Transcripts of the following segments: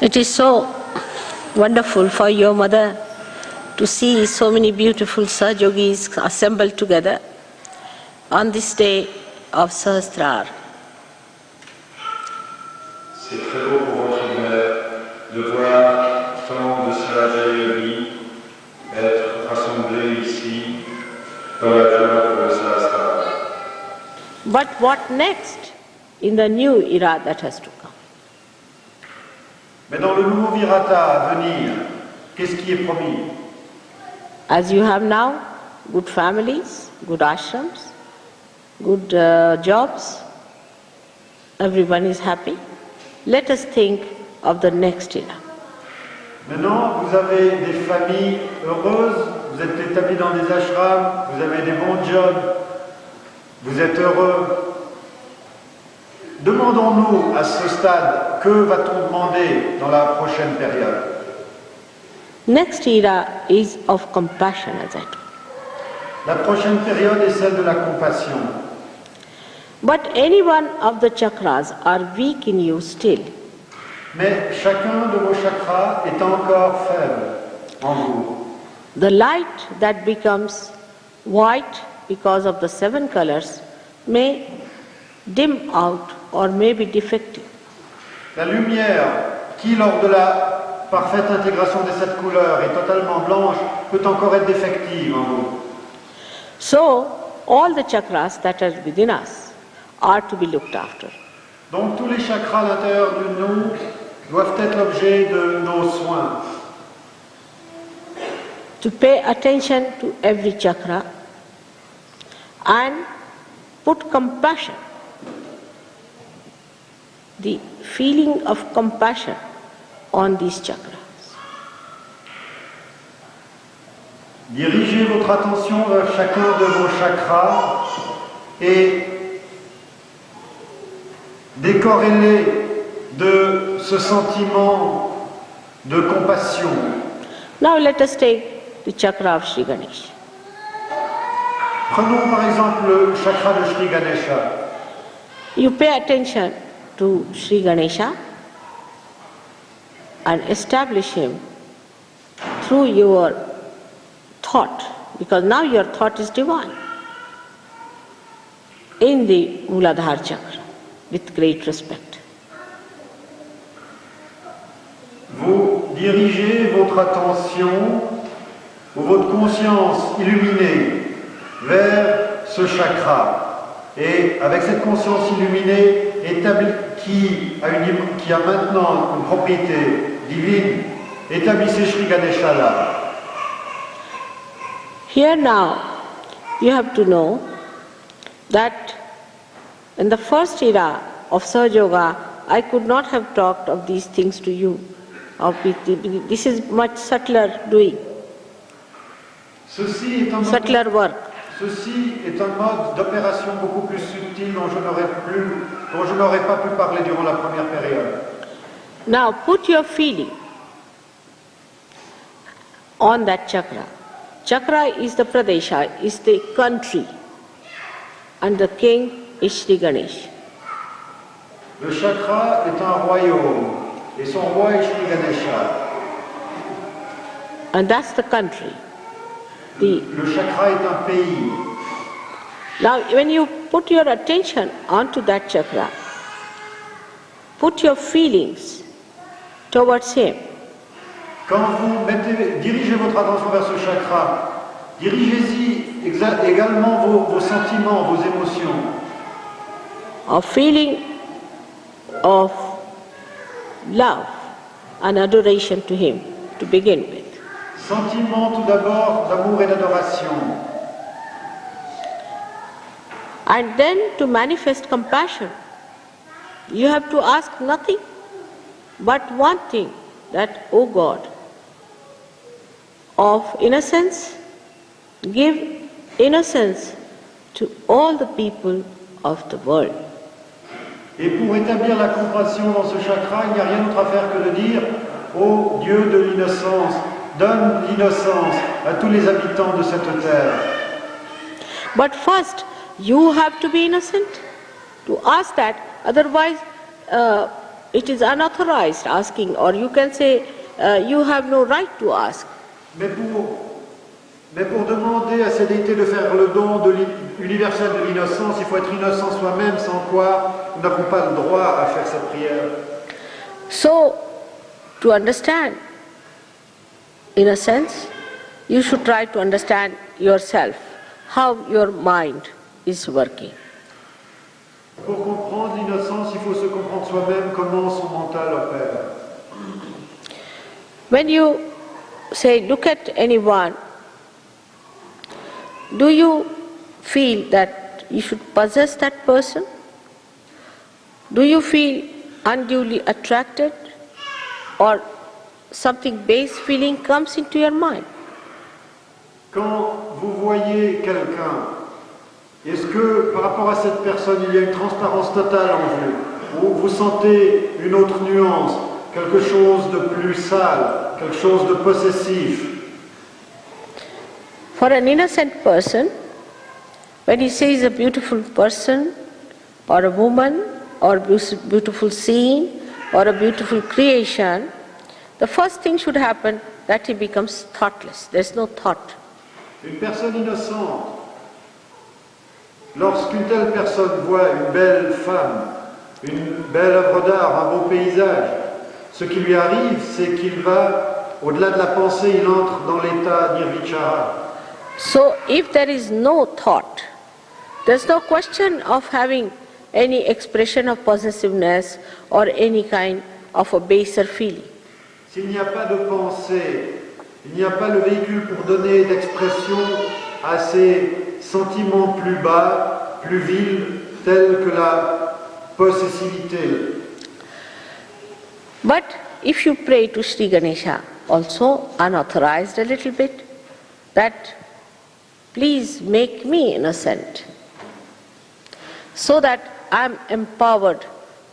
It is so wonderful for your mother to see so many beautiful Sahajogis assembled together on this day of Sahasrar. C'est très beau pour votre mère de voir tant de Sahajogis être rassemblés ici dans la joie pour le Sahasrar. But what next in the new era that has to come? Mais dans le nouveau virata à venir, qu'est-ce qui est promis? As you have now good families, good ashrams, good jobs, everyone is happy. Let us think of the next era. Maintenant, vous avez des familles heureuses, vous êtes établis dans des ashrams, vous avez des bons jobs, vous êtes heureux. Demandons-nous à ce stade, que va-t-on demander dans la prochaine période? Next era is of compassion, as I told. La prochaine période est celle de la compassion. But any one of the chakras are weak in you still. Mais chacun de vos chakras est encore faible en vous. The light that becomes white because of the 7 colors may dim out or may be defective. La lumière qui, lors de la parfaite intégration des 7 couleurs, est totalement blanche, peut encore être défective en vous. So, all the chakras that are within us are to be looked after. Donc tous les chakras à l'intérieur de nous doivent être l'objet de nos soins. To pay attention to every chakra and put compassion, the feeling of compassion on these chakras. Dirigez votre attention vers chacun de vos chakras et décorrélez de ce sentiment de compassion. Now let us take the chakra of Sri Ganesh. Prenons par exemple le chakra de Sri Ganesha. You pay attention to Sri Ganesha and establish him through your thought, because now your thought is divine, in the Muladhara chakra with great respect. Vous dirigez votre attention ou votre conscience illuminée vers ce chakra. Et avec cette conscience illuminée qui a maintenant une propriété divine, établissez Sri Ganesha là. Here now you have to know that in the first era of Sahaja Yoga, I could not have talked of these things to you. This is much subtler doing, subtler work. Ceci est un mode d'opération beaucoup plus subtil dont je n'aurais pas pu parler durant la première période. Now put your feeling on that chakra. Chakra is the Pradesha, is the country, and the king is Sri Ganesh. Le chakra est un royaume et son roi est Sri Ganesha. And that's the country. Le chakra est un pays. Now when you put your attention onto that chakra, put your feelings towards him. Quand vous dirigez votre attention vers ce chakra, dirigez-y également vos sentiments, vos émotions. A feeling of love and adoration to him to begin with. Sentiment tout d'abord d'amour et d'adoration. And then to manifest compassion, you have to ask nothing but one thing, that, O God, of innocence, give innocence to all the people of the world. Et pour établir la compassion dans ce chakra, il n'y a rien d'autre à faire que de dire, ô Dieu de l'innocence, donne l'innocence à tous les habitants de cette terre. But first, you have to be innocent to ask that, otherwise it is unauthorized asking, or you can say you have no right to ask. Mais pour demander à ces déités de faire le don universel de l'innocence, il faut être innocent soi-même, sans quoi nous n'avons pas le droit à faire cette prière. So, to understand, in a sense, you should try to understand yourself, how your mind is working. Pour comprendre l'innocence, il faut se comprendre soi-même comment son mental opère. When you say, look at anyone, do you feel that you should possess that person? Do you feel unduly attracted, or something base feeling comes into your mind? Quand vous voyez quelqu'un, est-ce que par rapport à cette personne, il y a une transparence totale en vous, ou vous sentez une autre nuance, quelque chose de plus sale, quelque chose de possessif? For an innocent person, when he sees a beautiful person, or a woman, or a beautiful scene, or a beautiful creation, the first thing should happen that he becomes thoughtless. There is no thought. Une personne innocente, lorsqu'une telle personne voit une belle femme, une belle œuvre d'art, un beau paysage, ce qui lui arrive, c'est qu'il va, au-delà de la pensée, il entre dans l'état nirvichara. So if there is no thought, there is no question of having any expression of possessiveness or any kind of a baser feeling. S'il n'y a pas de pensée, il n'y a pas le véhicule pour donner d'expression à ces sentiments plus bas, plus vils, tels que la possessivité. But if you pray to Sri Ganesha, also unauthorized a little bit, that please make me innocent, so that I am empowered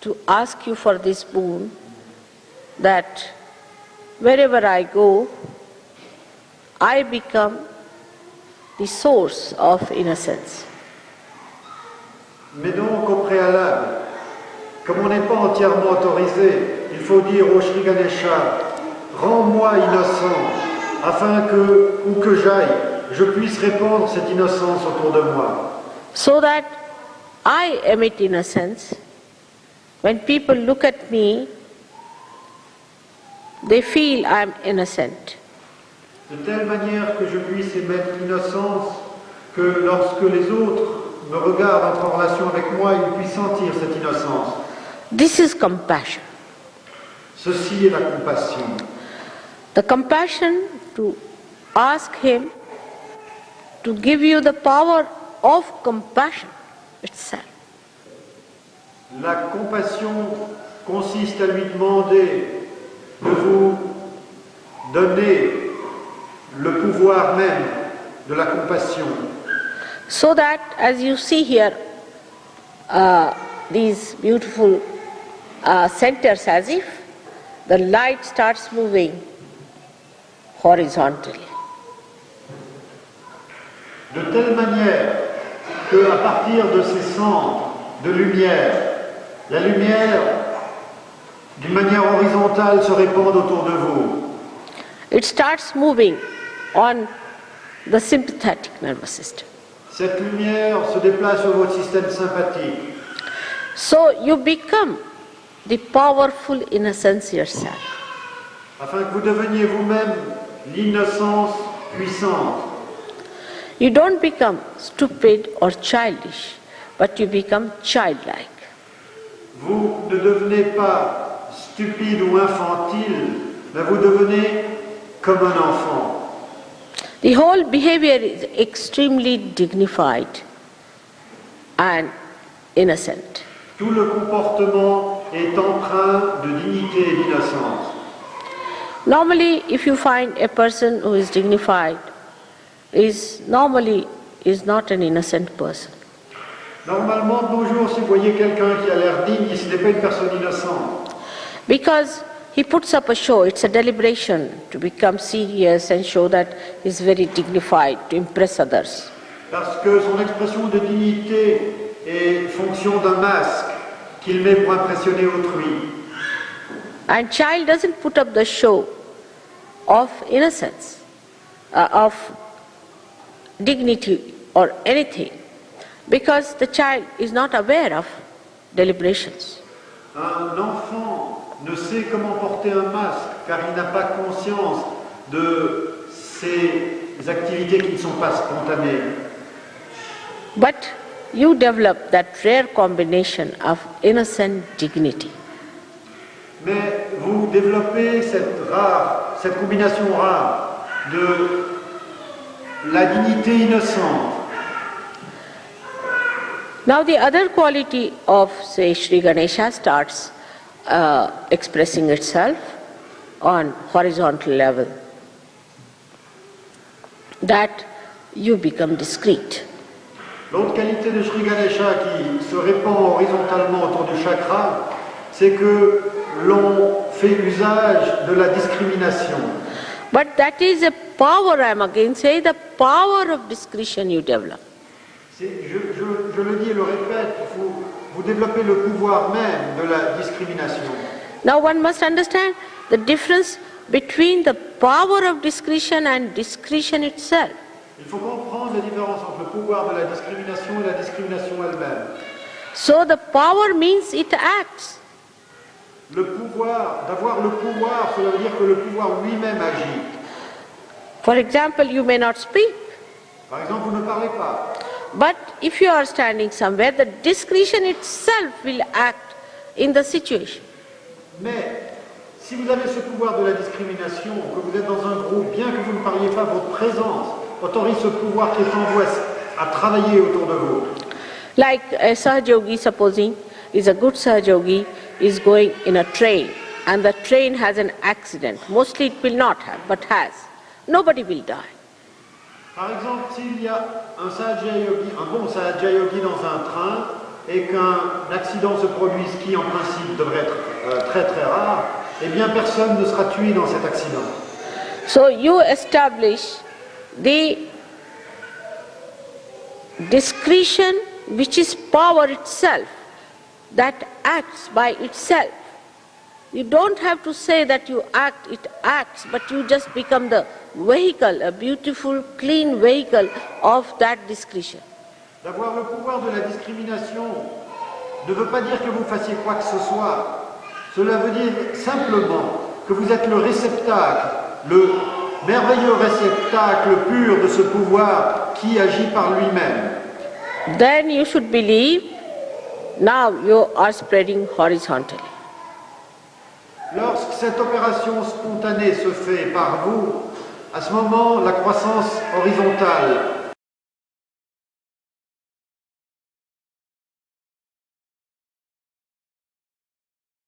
to ask you for this boon, that wherever I go, I become the source of innocence. Mais donc au préalable, comme on n'est pas entièrement autorisé, il faut dire au Sri Ganesha, rends-moi innocent, afin que, où que j'aille, je puisse répandre cette innocence autour de moi. So that I emit innocence. When people look at me, they feel I am innocent. De telle manière que je puisse émettre l'innocence, que lorsque les autres me regardent, entrent en relation avec moi, ils puissent sentir cette innocence. This is compassion. Ceci est la compassion. The compassion to ask him to give you the power of compassion itself. La compassion consiste à lui demander de vous donner le pouvoir même de la compassion. So that, as you see here, these beautiful centers, as if the light starts moving horizontally. De telle manière qu'à partir de ces centres de lumière, la lumière, d'une manière horizontale, se répand autour de vous. It starts moving on the sympathetic nervous system. Cette lumière se déplace sur votre système sympathique. So you become the powerful innocence yourself. Afin que vous deveniez vous-même l'innocence puissante. You don't become stupid or childish, but you become childlike. Vous ne devenez pas stupide ou infantile, mais vous devenez comme un enfant. The whole behavior is extremely dignified and innocent. Tout le comportement est empreint de dignité et d'innocence. Normally, if you find a person who is dignified, is not an innocent person. Normalement, de nos jours, si vous voyez quelqu'un qui a l'air digne, ce n'est pas une personne innocente. Because he puts up a show, it's a deliberation to become serious and show that he's very dignified, to impress others. Parce que son expression de dignité est fonction d'un masque qu'il met pour impressionner autrui. And child doesn't put up the show of innocence, of dignity or anything, because the child is not aware of deliberations. Un enfant ne sait comment porter un masque car il n'a pas conscience de ces activités qui ne sont pas spontanées. But you develop that rare combination of innocent dignity. Mais vous développez cette combinaison rare de la dignité innocente. Now the other quality of, say, Sri Ganesha starts expressing itself on horizontal level, that you become discreet. L'autre qualité de Sri Ganesha qui se répand horizontalement autour du chakra, c'est que l'on fait usage de la discrimination. But that is a power, I am again saying, the power of discretion you develop. Je le dis et le répète, vous développez le pouvoir même de la discrimination. Now one must understand the difference between the power of discretion and discretion itself. Il faut comprendre la différence entre le pouvoir de la discrimination et la discrimination elle-même. So the power means it acts. Le pouvoir, d'avoir le pouvoir, cela veut dire que le pouvoir lui-même agit. For example, you may not speak, Par exemple, vous ne parlez pas. but if you are standing somewhere, the discretion itself will act in the situation. Mais si vous avez ce pouvoir de la discrimination, que vous êtes dans un groupe, bien que vous ne parliez pas, votre présence autorise ce pouvoir qui est en vous à travailler autour de vous. Like a Sahajogi, supposing, is a good Sahajogi, is going in a train, and the train has an accident. Mostly it will not have, but has. Nobody will die. Par exemple, s'il y a un bon Sahaja Yogi dans un train et qu'un accident se produise qui en principe devrait être très très rare, eh bien personne ne sera tué dans cet accident. So you establish the discretion which is power itself, that acts by itself. You don't have to say that you act, it acts, but you just become the vehicle, a beautiful, clean vehicle of that discretion. D'avoir le pouvoir de la discrimination ne veut pas dire que vous fassiez quoi que ce soit. Cela veut dire simplement que vous êtes le réceptacle, le merveilleux réceptacle pur de ce pouvoir qui agit par lui-même. Then you should believe, now you are spreading horizontally. Lorsque cette opération spontanée se fait par vous, à ce moment, la croissance horizontale